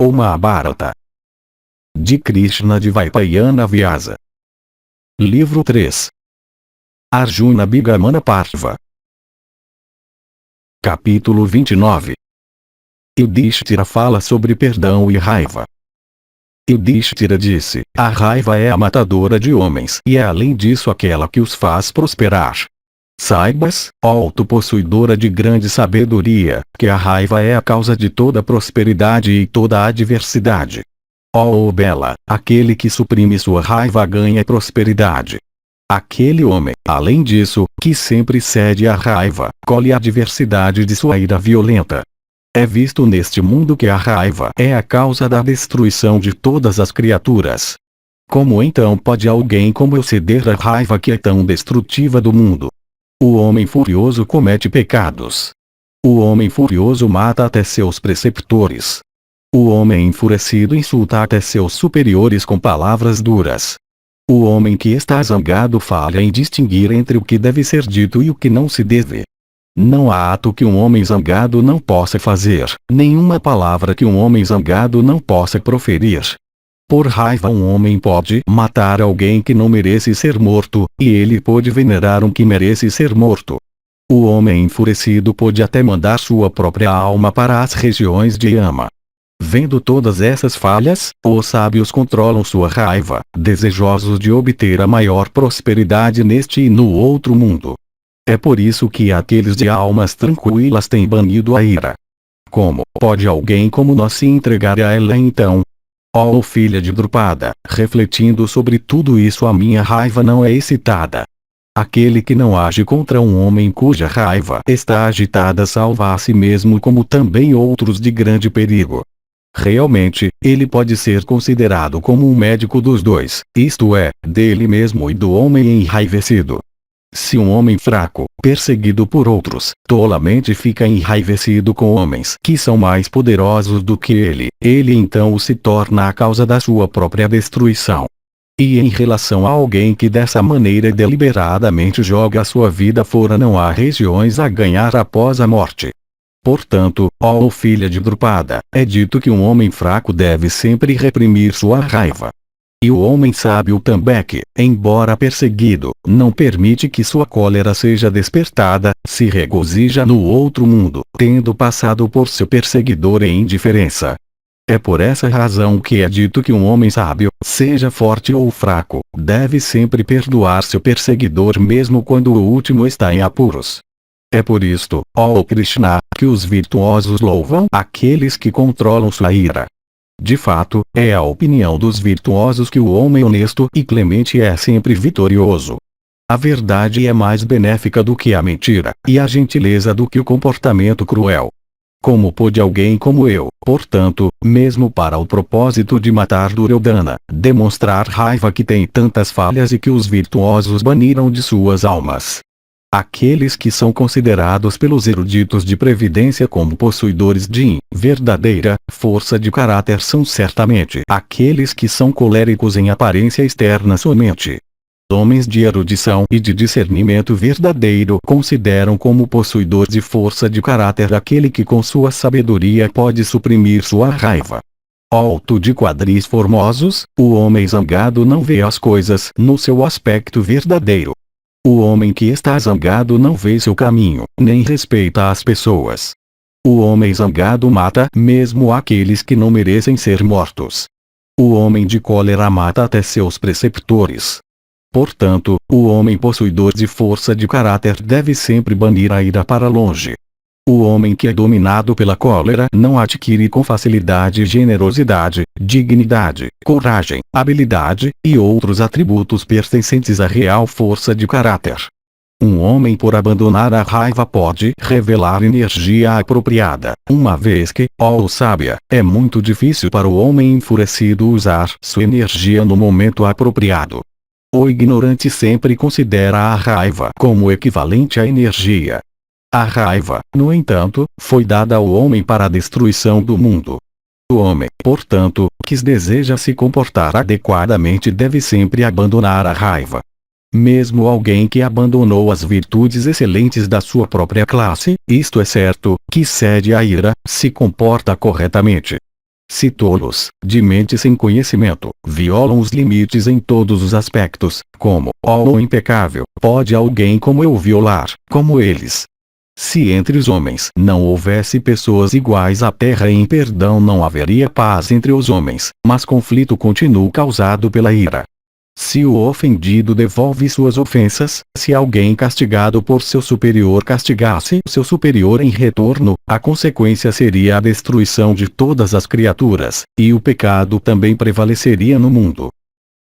O Mahabharata. De Krishna de Vaipayana Vyasa. Livro 3. Arjuna Bigamana Partva. Capítulo 29. Yudhishthira fala sobre perdão e raiva. Yudhishthira disse: a raiva é a matadora de homens e é além disso aquela que os faz prosperar. Saibas, ó autopossuidora de grande sabedoria, que a raiva é a causa de toda prosperidade e toda adversidade. Ó bela, aquele que suprime sua raiva ganha prosperidade. Aquele homem, além disso, que sempre cede à raiva, colhe a adversidade de sua ira violenta. É visto neste mundo que a raiva é a causa da destruição de todas as criaturas. Como então pode alguém como eu ceder à raiva que é tão destrutiva do mundo? O homem furioso comete pecados. O homem furioso mata até seus preceptores. O homem enfurecido insulta até seus superiores com palavras duras. O homem que está zangado falha em distinguir entre o que deve ser dito e o que não se deve. Não há ato que um homem zangado não possa fazer, nenhuma palavra que um homem zangado não possa proferir. Por raiva um homem pode matar alguém que não merece ser morto, e ele pode venerar um que merece ser morto. O homem enfurecido pode até mandar sua própria alma para as regiões de Yama. Vendo todas essas falhas, os sábios controlam sua raiva, desejosos de obter a maior prosperidade neste e no outro mundo. É por isso que aqueles de almas tranquilas têm banido a ira. Como pode alguém como nós se entregar a ela então? Ó filha de Drupada, refletindo sobre tudo isso a minha raiva não é excitada. Aquele que não age contra um homem cuja raiva está agitada salva a si mesmo como também outros de grande perigo. Realmente, ele pode ser considerado como um médico dos dois, isto é, dele mesmo e do homem enraivecido. Se um homem fraco, perseguido por outros, tolamente fica enraivecido com homens que são mais poderosos do que ele então se torna a causa da sua própria destruição. E em relação a alguém que dessa maneira deliberadamente joga a sua vida fora, não há regiões a ganhar após a morte. Portanto, ó filha de Drupada, é dito que um homem fraco deve sempre reprimir sua raiva. E o homem sábio também que, embora perseguido, não permite que sua cólera seja despertada, se regozija no outro mundo, tendo passado por seu perseguidor em indiferença. É por essa razão que é dito que um homem sábio, seja forte ou fraco, deve sempre perdoar seu perseguidor mesmo quando o último está em apuros. É por isto, ó Krishna, que os virtuosos louvam aqueles que controlam sua ira. De fato, é a opinião dos virtuosos que o homem honesto e clemente é sempre vitorioso. A verdade é mais benéfica do que a mentira, e a gentileza do que o comportamento cruel. Como pôde alguém como eu, portanto, mesmo para o propósito de matar Duryodhana, demonstrar raiva que tem tantas falhas e que os virtuosos baniram de suas almas? Aqueles que são considerados pelos eruditos de previdência como possuidores de verdadeira força de caráter são certamente aqueles que são coléricos em aparência externa somente. Homens de erudição e de discernimento verdadeiro consideram como possuidor de força de caráter aquele que com sua sabedoria pode suprimir sua raiva. Alto de quadris formosos, o homem zangado não vê as coisas no seu aspecto verdadeiro. O homem que está zangado não vê seu caminho, nem respeita as pessoas. O homem zangado mata mesmo aqueles que não merecem ser mortos. O homem de cólera mata até seus preceptores. Portanto, o homem possuidor de força de caráter deve sempre banir a ira para longe. O homem que é dominado pela cólera não adquire com facilidade generosidade, dignidade, coragem, habilidade, e outros atributos pertencentes à real força de caráter. Um homem por abandonar a raiva pode revelar energia apropriada, uma vez que, ó sábia, é muito difícil para o homem enfurecido usar sua energia no momento apropriado. O ignorante sempre considera a raiva como equivalente à energia. A raiva, no entanto, foi dada ao homem para a destruição do mundo. O homem, portanto, que deseja se comportar adequadamente deve sempre abandonar a raiva. Mesmo alguém que abandonou as virtudes excelentes da sua própria classe, isto é certo, que cede à ira, se comporta corretamente. Se tolos, de mente sem conhecimento, violam os limites em todos os aspectos, como, ó o impecável, pode alguém como eu violar, como eles? Se entre os homens não houvesse pessoas iguais à terra em perdão, não haveria paz entre os homens, mas conflito contínuo causado pela ira. Se o ofendido devolve suas ofensas, se alguém castigado por seu superior castigasse seu superior em retorno, a consequência seria a destruição de todas as criaturas, e o pecado também prevaleceria no mundo.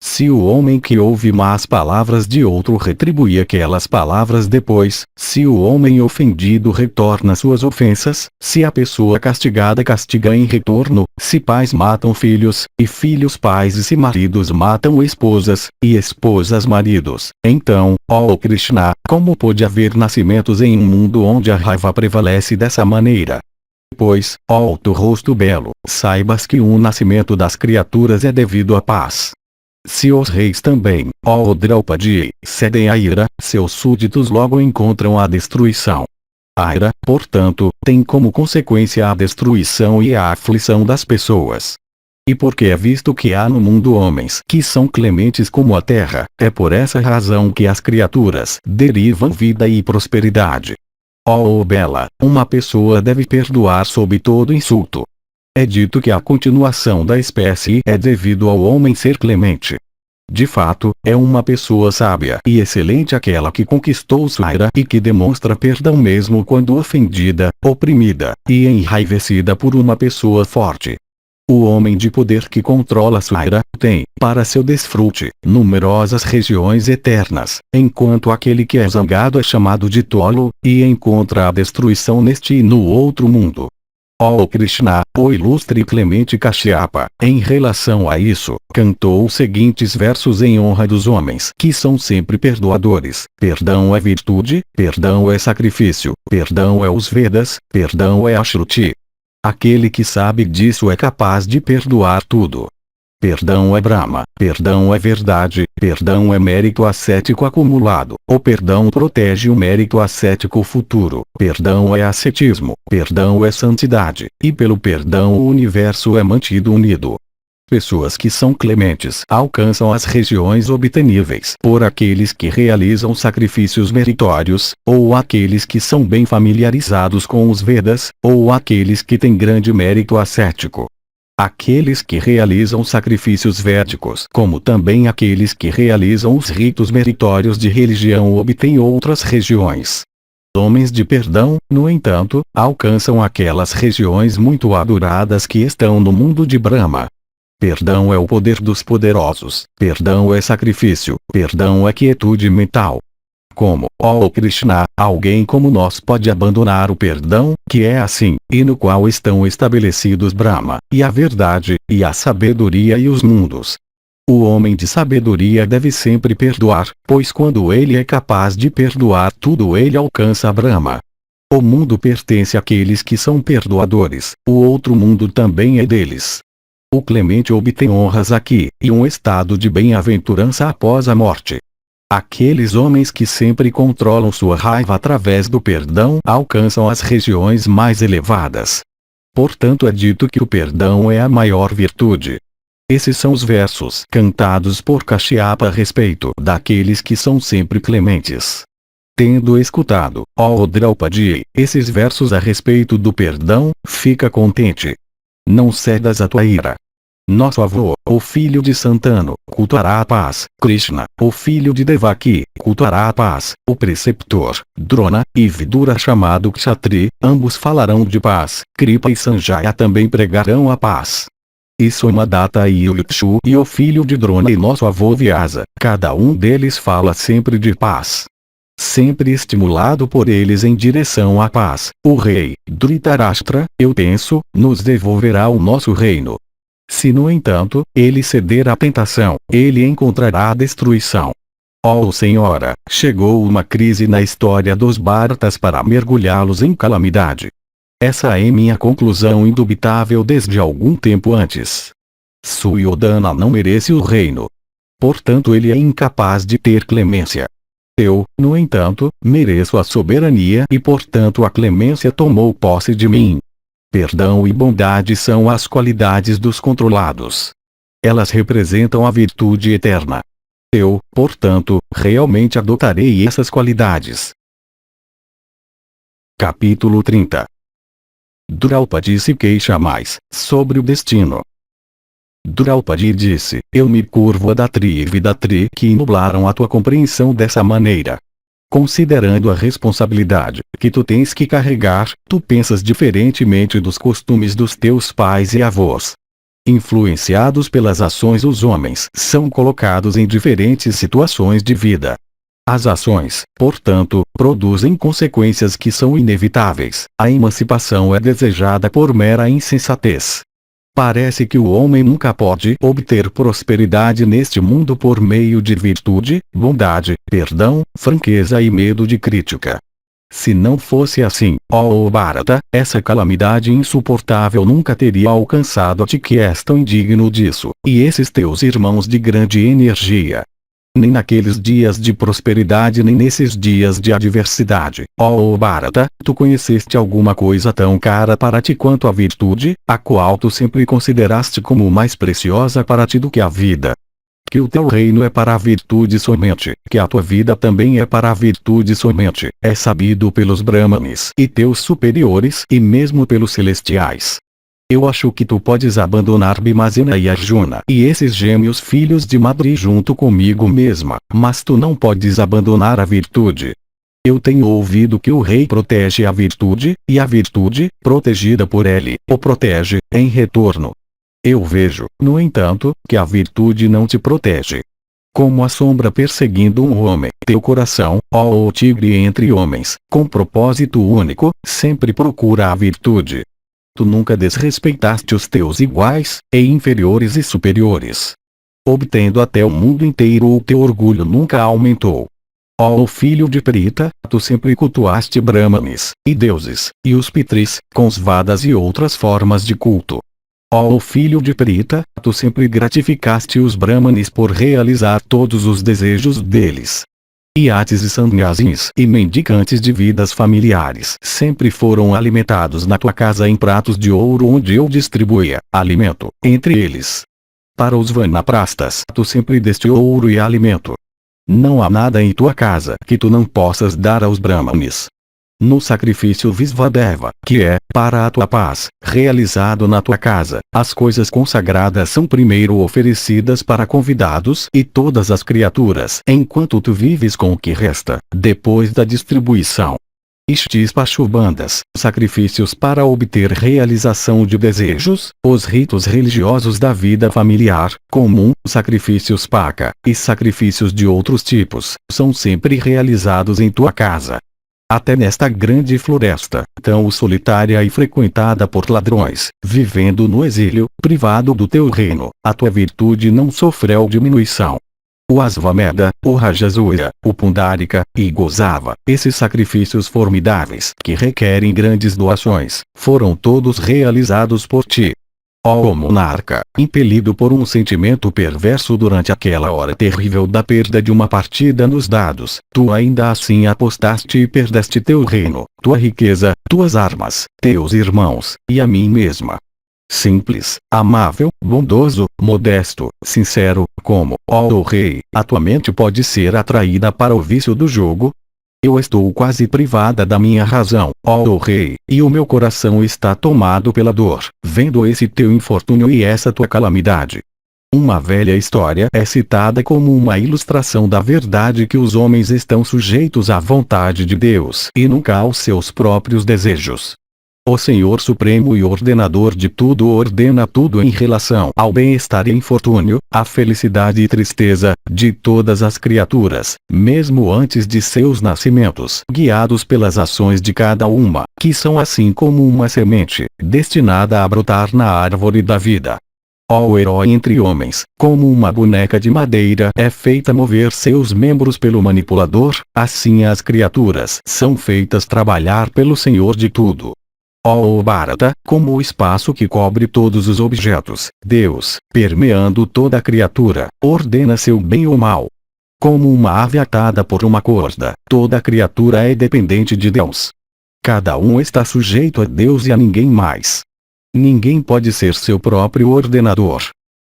Se o homem que ouve más palavras de outro retribui aquelas palavras depois, se o homem ofendido retorna suas ofensas, se a pessoa castigada castiga em retorno, se pais matam filhos, e filhos pais e se maridos matam esposas, e esposas maridos, então, ó Krishna, como pode haver nascimentos em um mundo onde a raiva prevalece dessa maneira? Pois, ó tu rosto belo, saibas que o nascimento das criaturas é devido à paz. Se os reis também, ó Draupadi, cedem à ira, seus súditos logo encontram a destruição. A ira, portanto, tem como consequência a destruição e a aflição das pessoas. E porque é visto que há no mundo homens que são clementes como a terra, é por essa razão que as criaturas derivam vida e prosperidade. Ó bela, uma pessoa deve perdoar sob todo insulto. É dito que a continuação da espécie é devido ao homem ser clemente. De fato, é uma pessoa sábia e excelente aquela que conquistou sua ira e que demonstra perdão mesmo quando ofendida, oprimida e enraivecida por uma pessoa forte. O homem de poder que controla sua ira tem, para seu desfrute, numerosas regiões eternas, enquanto aquele que é zangado é chamado de tolo, e encontra a destruição neste e no outro mundo. Ó Krishna, o ilustre Clemente Kashyapa, em relação a isso, cantou os seguintes versos em honra dos homens que são sempre perdoadores: perdão é virtude, perdão é sacrifício, perdão é os Vedas, perdão é a Shruti. Aquele que sabe disso é capaz de perdoar tudo. Perdão é Brahma, perdão é verdade, perdão é mérito ascético acumulado, o perdão protege o mérito ascético futuro, perdão é ascetismo, perdão é santidade, e pelo perdão o universo é mantido unido. Pessoas que são clementes alcançam as regiões obteníveis por aqueles que realizam sacrifícios meritórios, ou aqueles que são bem familiarizados com os Vedas, ou aqueles que têm grande mérito ascético. Aqueles que realizam sacrifícios védicos, como também aqueles que realizam os ritos meritórios de religião, obtêm outras regiões. Homens de perdão, no entanto, alcançam aquelas regiões muito adoradas que estão no mundo de Brahma. Perdão é o poder dos poderosos, perdão é sacrifício, perdão é quietude mental. Como, ó Krishna, alguém como nós pode abandonar o perdão, que é assim, e no qual estão estabelecidos Brahma, e a verdade, e a sabedoria e os mundos? O homem de sabedoria deve sempre perdoar, pois quando ele é capaz de perdoar tudo ele alcança Brahma. O mundo pertence àqueles que são perdoadores, o outro mundo também é deles. O clemente obtém honras aqui, e um estado de bem-aventurança após a morte. Aqueles homens que sempre controlam sua raiva através do perdão alcançam as regiões mais elevadas. Portanto é dito que o perdão é a maior virtude. Esses são os versos cantados por Kashyapa a respeito daqueles que são sempre clementes. Tendo escutado, ó Draupadi, esses versos a respeito do perdão, fica contente. Não cedas a tua ira. Nosso avô, o filho de Santanu, cultuará a paz. Krishna, o filho de Devaki, cultuará a paz. O preceptor, Drona, e Vidura chamado Kshatri, ambos falarão de paz. Kripa e Sanjaya também pregarão a paz. E Somadata e Yukshu e o filho de Drona e nosso avô Vyasa, cada um deles fala sempre de paz. Sempre estimulado por eles em direção à paz, o rei, Dhritarashtra, eu penso, nos devolverá o nosso reino. Se no entanto, ele ceder à tentação, ele encontrará a destruição. Ó Senhora, chegou uma crise na história dos Bharatas para mergulhá-los em calamidade. Essa é minha conclusão indubitável desde algum tempo antes. Suryodhana não merece o reino. Portanto ele é incapaz de ter clemência. Eu, no entanto, mereço a soberania e portanto a clemência tomou posse de mim. perdão e bondade são as qualidades dos controlados. Elas representam a virtude eterna. Eu, portanto, realmente adotarei essas qualidades. Capítulo 30. Draupadi se queixa mais sobre o destino. Draupadi disse: eu me curvo a Datri e Vidatri que nublaram a tua compreensão dessa maneira. Considerando a responsabilidade que tu tens que carregar, tu pensas diferentemente dos costumes dos teus pais e avós. Influenciados pelas ações, os homens são colocados em diferentes situações de vida. As ações, portanto, produzem consequências que são inevitáveis. A emancipação é desejada por mera insensatez. Parece que o homem nunca pode obter prosperidade neste mundo por meio de virtude, bondade, perdão, franqueza e medo de crítica. Se não fosse assim, ó Bharata, essa calamidade insuportável nunca teria alcançado a ti que és tão indigno disso, e esses teus irmãos de grande energia. Nem naqueles dias de prosperidade nem nesses dias de adversidade, ó Bharata, tu conheceste alguma coisa tão cara para ti quanto a virtude, a qual tu sempre consideraste como mais preciosa para ti do que a vida. Que o teu reino é para a virtude somente, que a tua vida também é para a virtude somente, é sabido pelos Brahmanes e teus superiores e mesmo pelos celestiais. Eu acho que tu podes abandonar Bhimasena e Arjuna e esses gêmeos filhos de Madri junto comigo mesma, mas tu não podes abandonar a virtude. Eu tenho ouvido que o rei protege a virtude, e a virtude, protegida por ele, o protege, em retorno. Eu vejo, no entanto, que a virtude não te protege. Como a sombra perseguindo um homem, teu coração, ó tigre entre homens, com propósito único, sempre procura a virtude. Tu nunca desrespeitaste os teus iguais, e inferiores e superiores. Obtendo até o mundo inteiro, o teu orgulho nunca aumentou. Ó filho de Prita, tu sempre cultuaste Brahmanes, e deuses, e os Pitris, com os Vadas e outras formas de culto. Ó filho de Prita, tu sempre gratificaste os Brahmanes por realizar todos os desejos deles. Iates e sannyasis e mendicantes de vidas familiares sempre foram alimentados na tua casa em pratos de ouro onde eu distribuía alimento entre eles. Para os vanaprastas tu sempre deste ouro e alimento. Não há nada em tua casa que tu não possas dar aos Brahmanes. No sacrifício Visvadeva, que é, para a tua paz, realizado na tua casa, as coisas consagradas são primeiro oferecidas para convidados e todas as criaturas enquanto tu vives com o que resta, depois da distribuição. Estes Pashubandhas, sacrifícios para obter realização de desejos, os ritos religiosos da vida familiar, comum, sacrifícios Paka, e sacrifícios de outros tipos, são sempre realizados em tua casa. Até nesta grande floresta, tão solitária e frequentada por ladrões, vivendo no exílio, privado do teu reino, a tua virtude não sofreu diminuição. O Asvamedha, o Rajasuya, o Pundarika, e Gozava, esses sacrifícios formidáveis, que requerem grandes doações, foram todos realizados por ti. Ó monarca, impelido por um sentimento perverso durante aquela hora terrível da perda de uma partida nos dados, tu ainda assim apostaste e perdeste teu reino, tua riqueza, tuas armas, teus irmãos, e a mim mesma. Simples, amável, bondoso, modesto, sincero, como, ó rei, a tua mente pode ser atraída para o vício do jogo? Eu estou quase privada da minha razão, ó rei, e o meu coração está tomado pela dor, vendo esse teu infortúnio e essa tua calamidade. Uma velha história é citada como uma ilustração da verdade que os homens estão sujeitos à vontade de Deus e nunca aos seus próprios desejos. O Senhor Supremo e Ordenador de tudo ordena tudo em relação ao bem-estar e infortúnio, à felicidade e tristeza, de todas as criaturas, mesmo antes de seus nascimentos, guiados pelas ações de cada uma, que são assim como uma semente, destinada a brotar na árvore da vida. Ó herói entre homens, como uma boneca de madeira é feita mover seus membros pelo manipulador, assim as criaturas são feitas trabalhar pelo Senhor de tudo. Ó Bharata, como o espaço que cobre todos os objetos, Deus, permeando toda a criatura, ordena seu bem ou mal. Como uma ave atada por uma corda, toda criatura é dependente de Deus. Cada um está sujeito a Deus e a ninguém mais. Ninguém pode ser seu próprio ordenador.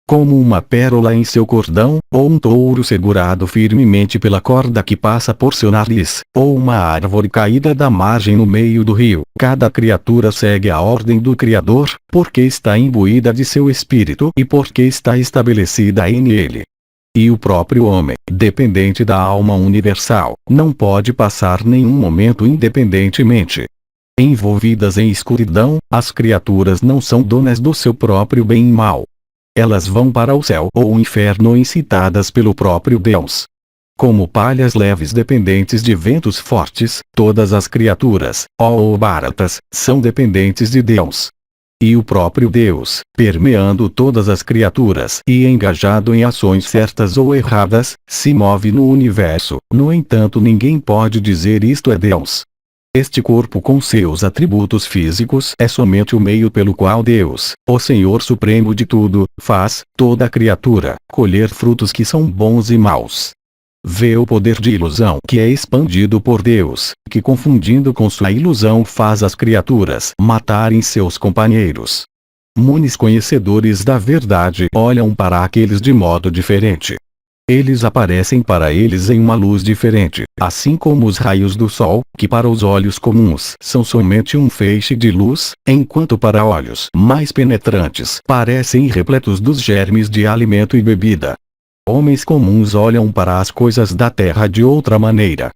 Como uma pérola em seu cordão, ou um touro segurado firmemente pela corda que passa por seu nariz, ou uma árvore caída da margem no meio do rio, cada criatura segue a ordem do Criador, porque está imbuída de seu espírito e porque está estabelecida em ele. E o próprio homem, dependente da alma universal, não pode passar nenhum momento independentemente. Envolvidas em escuridão, as criaturas não são donas do seu próprio bem e mal. Elas vão para o céu ou o inferno incitadas pelo próprio Deus. Como palhas leves dependentes de ventos fortes, todas as criaturas, ó Bharatas, são dependentes de Deus. E o próprio Deus, permeando todas as criaturas e engajado em ações certas ou erradas, se move no universo. No entanto, ninguém pode dizer isto é Deus. Este corpo com seus atributos físicos é somente o meio pelo qual Deus, o Senhor Supremo de tudo, faz toda criatura colher frutos que são bons e maus. Vê o poder de ilusão que é expandido por Deus, que confundindo com sua ilusão faz as criaturas matarem seus companheiros. Munis conhecedores da verdade olham para aqueles de modo diferente. Eles aparecem para eles em uma luz diferente, assim como os raios do sol, que para os olhos comuns são somente um feixe de luz, enquanto para olhos mais penetrantes parecem repletos dos germes de alimento e bebida. Homens comuns olham para as coisas da terra de outra maneira.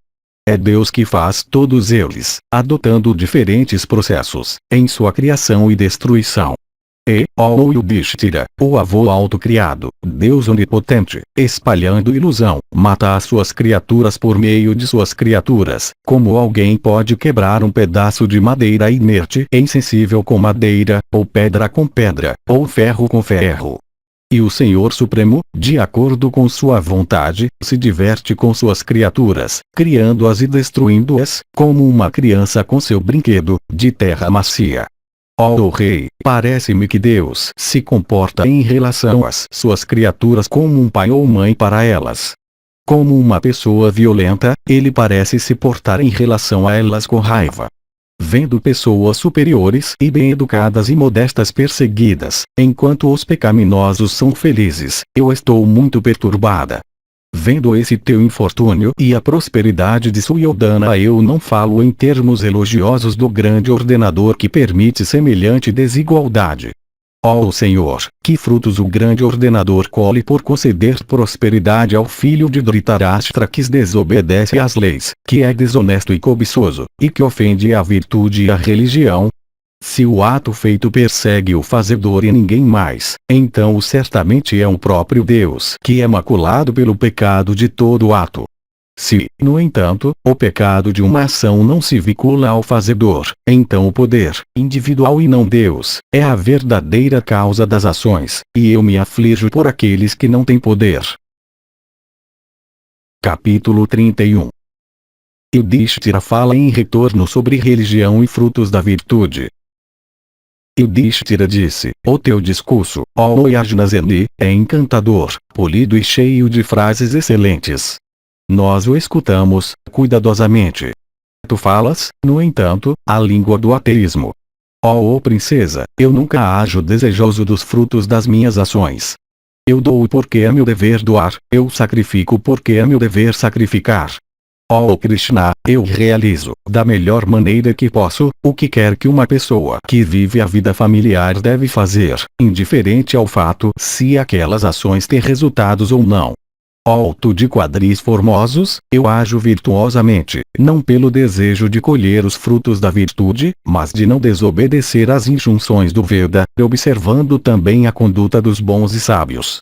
É Deus que faz todos eles, adotando diferentes processos, em sua criação e destruição. E, ó Yudhishthira, o avô autocriado, Deus onipotente, espalhando ilusão, mata as suas criaturas por meio de suas criaturas, como alguém pode quebrar um pedaço de madeira inerte e insensível com madeira, ou pedra com pedra, ou ferro com ferro. E o Senhor Supremo, de acordo com sua vontade, se diverte com suas criaturas, criando-as e destruindo-as, como uma criança com seu brinquedo, de terra macia. Ó Rei, parece-me que Deus se comporta em relação às suas criaturas como um pai ou mãe para elas. Como uma pessoa violenta, ele parece se portar em relação a elas com raiva. Vendo pessoas superiores e bem-educadas e modestas perseguidas, enquanto os pecaminosos são felizes, eu estou muito perturbada. Vendo esse teu infortúnio e a prosperidade de Suyoddhana, eu não falo em termos elogiosos do grande ordenador que permite semelhante desigualdade. Ó Senhor, que frutos o grande ordenador colhe por conceder prosperidade ao filho de Dhritarashtra que desobedece às leis, que é desonesto e cobiçoso, e que ofende a virtude e a religião? Se o ato feito persegue o fazedor e ninguém mais, então certamente é o próprio Deus que é maculado pelo pecado de todo ato. Se, no entanto, o pecado de uma ação não se vincula ao fazedor, então o poder, individual e não Deus, é a verdadeira causa das ações, e eu me aflijo por aqueles que não têm poder. Capítulo 31. Yudhishthira fala em retorno sobre religião e frutos da virtude. Yudhishthira disse, o teu discurso, ó Yajnaseni, é encantador, polido e cheio de frases excelentes. Nós o escutamos, cuidadosamente. Tu falas, no entanto, a língua do ateísmo. Ó princesa, eu nunca ajo desejoso dos frutos das minhas ações. Eu dou porque é meu dever doar, eu sacrifico porque é meu dever sacrificar. Ó Krishna, eu realizo, da melhor maneira que posso, o que quer que uma pessoa que vive a vida familiar deve fazer, indiferente ao fato se aquelas ações têm resultados ou não. Ó tu de quadris formosos, eu ajo virtuosamente, não pelo desejo de colher os frutos da virtude, mas de não desobedecer às injunções do Veda, observando também a conduta dos bons e sábios.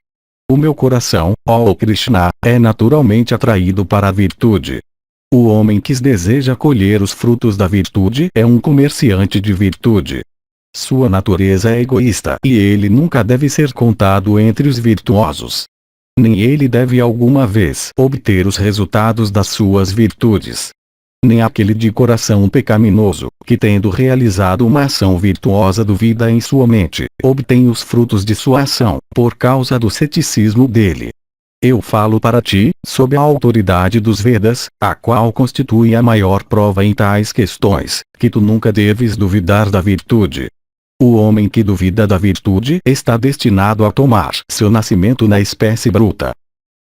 O meu coração, ó Krishna, é naturalmente atraído para a virtude. O homem que deseja colher os frutos da virtude é um comerciante de virtude. Sua natureza é egoísta e ele nunca deve ser contado entre os virtuosos. Nem ele deve alguma vez obter os resultados das suas virtudes. Nem aquele de coração pecaminoso, que tendo realizado uma ação virtuosa duvida em sua mente, obtém os frutos de sua ação, por causa do ceticismo dele. Eu falo para ti, sob a autoridade dos Vedas, a qual constitui a maior prova em tais questões, que tu nunca deves duvidar da virtude. O homem que duvida da virtude está destinado a tomar seu nascimento na espécie bruta.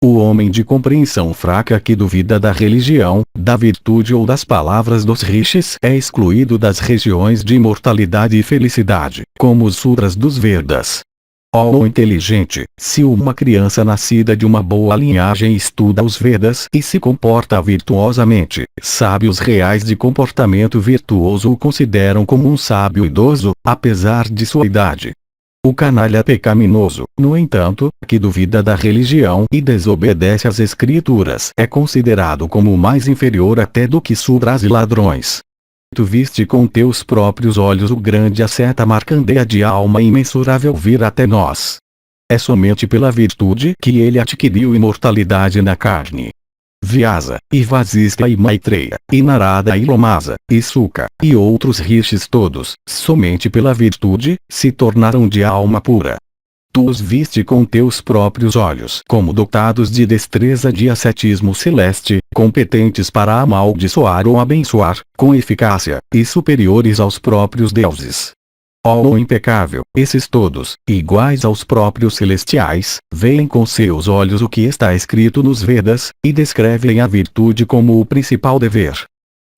O homem de compreensão fraca que duvida da religião, da virtude ou das palavras dos rishis é excluído das regiões de imortalidade e felicidade, como os sutras dos Vedas. Ó inteligente, se uma criança nascida de uma boa linhagem estuda os Vedas e se comporta virtuosamente, sábios reais de comportamento virtuoso o consideram como um sábio idoso, apesar de sua idade. O canalha pecaminoso, no entanto, que duvida da religião e desobedece às escrituras é considerado como o mais inferior até do que sudras e ladrões. Tu viste com teus próprios olhos o grande asceta Markandeya de alma imensurável vir até nós. É somente pela virtude que ele adquiriu imortalidade na carne. Vyasa, e Vasistha e Maitreya, e Narada e Lomasa, e Suka, e outros rishis todos, somente pela virtude, se tornaram de alma pura. Tu os viste com teus próprios olhos como dotados de destreza de ascetismo celeste, competentes para amaldiçoar ou abençoar, com eficácia, e superiores aos próprios deuses. Ó impecável, esses todos, iguais aos próprios celestiais, veem com seus olhos o que está escrito nos Vedas, e descrevem a virtude como o principal dever.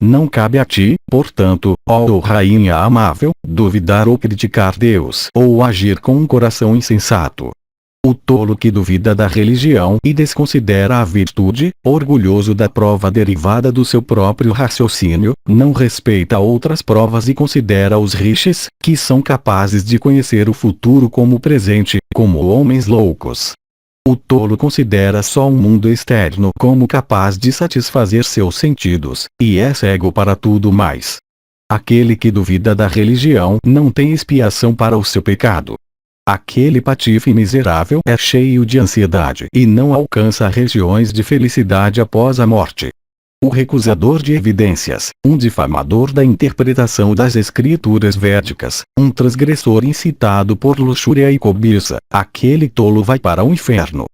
Não cabe a ti, portanto, ó rainha amável, duvidar ou criticar Deus ou agir com um coração insensato. O tolo que duvida da religião e desconsidera a virtude, orgulhoso da prova derivada do seu próprio raciocínio, não respeita outras provas e considera os rishis, que são capazes de conhecer o futuro como o presente, como homens loucos. O tolo considera só um mundo externo como capaz de satisfazer seus sentidos, e é cego para tudo mais. Aquele que duvida da religião não tem expiação para o seu pecado. Aquele patife miserável é cheio de ansiedade e não alcança regiões de felicidade após a morte. O recusador de evidências, um difamador da interpretação das escrituras védicas, um transgressor incitado por luxúria e cobiça, aquele tolo vai para o inferno.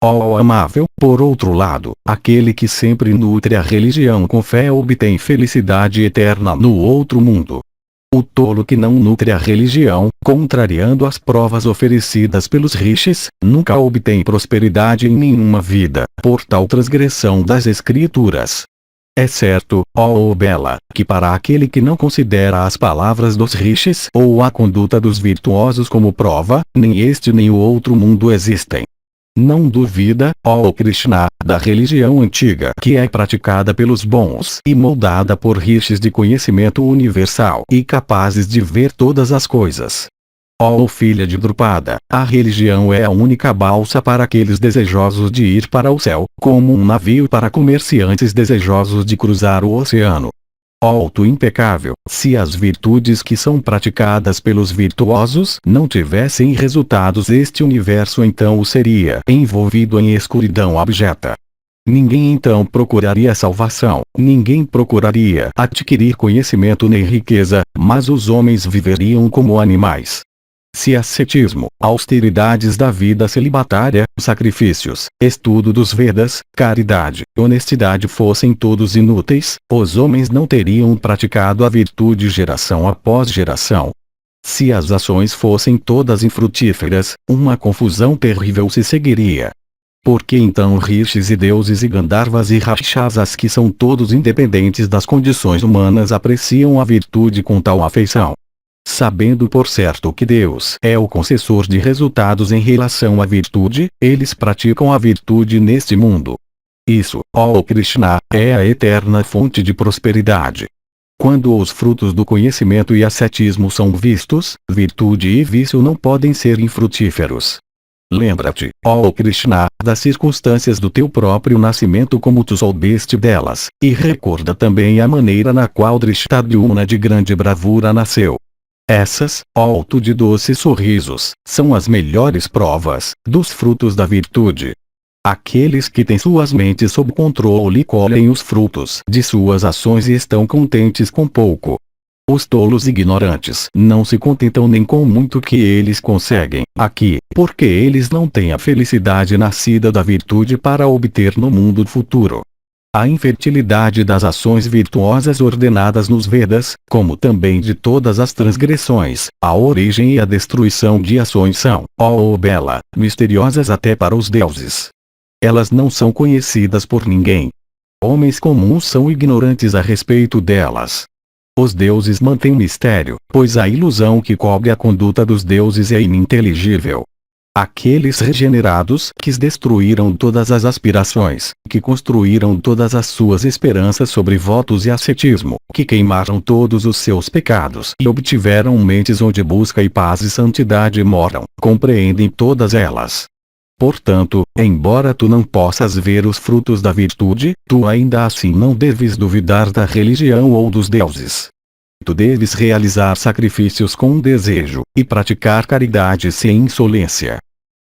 Ó amável, por outro lado, aquele que sempre nutre a religião com fé obtém felicidade eterna no outro mundo. O tolo que não nutre a religião, contrariando as provas oferecidas pelos rishis, nunca obtém prosperidade em nenhuma vida, por tal transgressão das escrituras. É certo, ó bela, que para aquele que não considera as palavras dos rishis ou a conduta dos virtuosos como prova, nem este nem o outro mundo existem. Não duvida, ó Krishna, da religião antiga que é praticada pelos bons e moldada por rishis de conhecimento universal e capazes de ver todas as coisas. Ó filha de Drupada, a religião é a única balsa para aqueles desejosos de ir para o céu, como um navio para comerciantes desejosos de cruzar o oceano. Ó tu impecável, se as virtudes que são praticadas pelos virtuosos não tivessem resultados, este universo então o seria envolvido em escuridão abjeta. Ninguém então procuraria salvação, ninguém procuraria adquirir conhecimento nem riqueza, mas os homens viveriam como animais. Se ascetismo, austeridades da vida celibatária, sacrifícios, estudo dos Vedas, caridade, honestidade fossem todos inúteis, os homens não teriam praticado a virtude geração após geração. Se as ações fossem todas infrutíferas, uma confusão terrível se seguiria. Porque então rishis e deuses e gandharvas e rakshasas, que são todos independentes das condições humanas, apreciam a virtude com tal afeição? Sabendo por certo que Deus é o concessor de resultados em relação à virtude, eles praticam a virtude neste mundo. Isso, ó Krishna, é a eterna fonte de prosperidade. Quando os frutos do conhecimento e ascetismo são vistos, virtude e vício não podem ser infrutíferos. Lembra-te, ó Krishna, das circunstâncias do teu próprio nascimento como tu soubeste delas, e recorda também a maneira na qual Drishtadyumna de grande bravura nasceu. Essas, ó tu de doces sorrisos, são as melhores provas dos frutos da virtude. Aqueles que têm suas mentes sob controle colhem os frutos de suas ações e estão contentes com pouco. Os tolos ignorantes não se contentam nem com muito que eles conseguem aqui, porque eles não têm a felicidade nascida da virtude para obter no mundo futuro. A infertilidade das ações virtuosas ordenadas nos Vedas, como também de todas as transgressões, a origem e a destruição de ações são, ó bela, misteriosas até para os deuses. Elas não são conhecidas por ninguém. Homens comuns são ignorantes a respeito delas. Os deuses mantêm mistério, pois a ilusão que cobre a conduta dos deuses é ininteligível. Aqueles regenerados que destruíram todas as aspirações, que construíram todas as suas esperanças sobre votos e ascetismo, que queimaram todos os seus pecados e obtiveram mentes onde busca e paz e santidade moram, compreendem todas elas. Portanto, embora tu não possas ver os frutos da virtude, tu ainda assim não deves duvidar da religião ou dos deuses. Tu deves realizar sacrifícios com desejo, e praticar caridade sem insolência.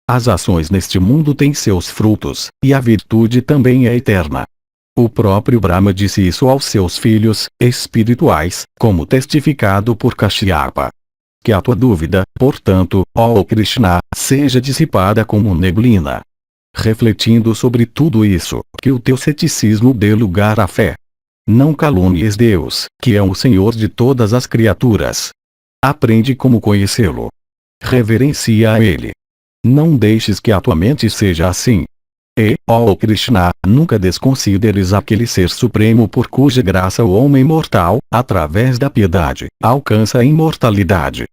As ações neste mundo têm seus frutos, e a virtude também é eterna. O próprio Brahma disse isso aos seus filhos espirituais, como testificado por Kashyapa. Que a tua dúvida, portanto, ó Krishna, seja dissipada como neblina. Refletindo sobre tudo isso, que o teu ceticismo dê lugar à fé. Não calunies Deus, que é o Senhor de todas as criaturas. Aprende como conhecê-lo. Reverencia a Ele. Não deixes que a tua mente seja assim. E, ó Krishna, nunca desconsideres aquele ser supremo por cuja graça o homem mortal, através da piedade, alcança a imortalidade.